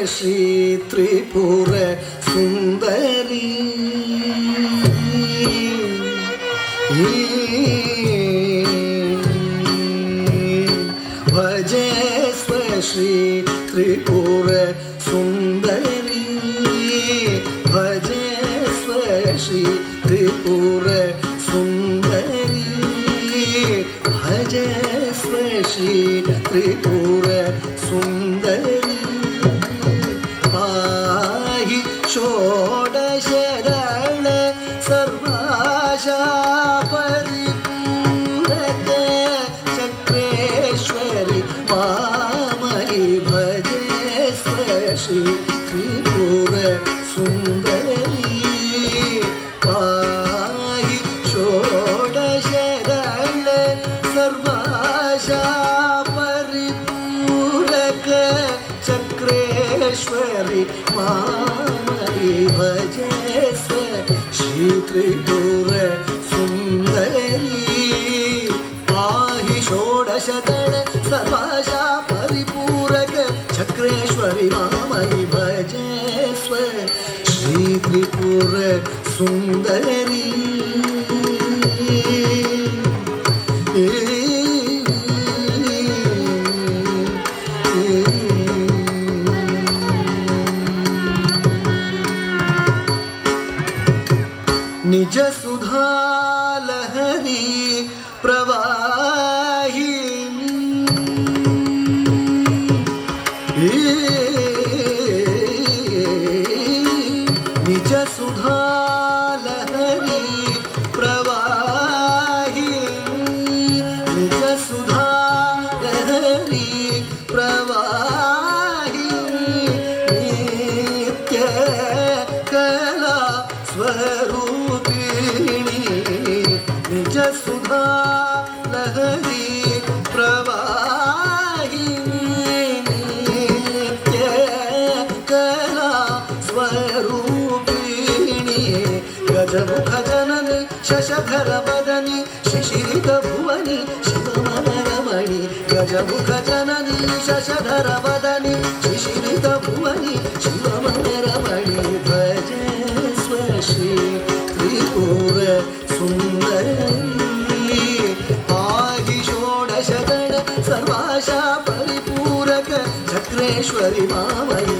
श्री त्रिपुर सुंदरी भजे स्व श्री त्रिपुर सुंदरी भजे स्व श्री त्रिपुर सुंदरी भजे स्व श्री त्रिपुर सुंदरी पाहि षोडशदल सर्वाशा परिपूरक चक्रेश्वरी मामयि भजे स्व श्री त्रिपुर सुंदरी पाहि षोडशदल सर्वाशा परिपूरक चक्रेश्वरी मामयि भजे स्व श्री त्रिपुर सुंदरी पाहि षोडशदल सर्वाशा परिपूरक चक्रेश्वरी मामयि भजे स्व श्री त्रिपुर सुंदरी निज सुधा लहरी प्रवाहिनी निज सुधा लहरी प्रवाहिनी निज सुधा लहरी प्रवाहिनी नित्य कला स्वरूपिणी निज सुधा लहरी प्रवाहिनी नित्य कला स्वरूपिणी गजमुख जननी शशधर वदनी शिशिरित भुवनी शिवमनरमणि गजमुख जननी शशधर वदनी शिशिरित भुवनी शिवमनरमणि भजे स्व श्री त्रिपुर सुंदरी पाहि षोडशदल सर्वाशा परिपूरक चक्रेश्वरी मामयि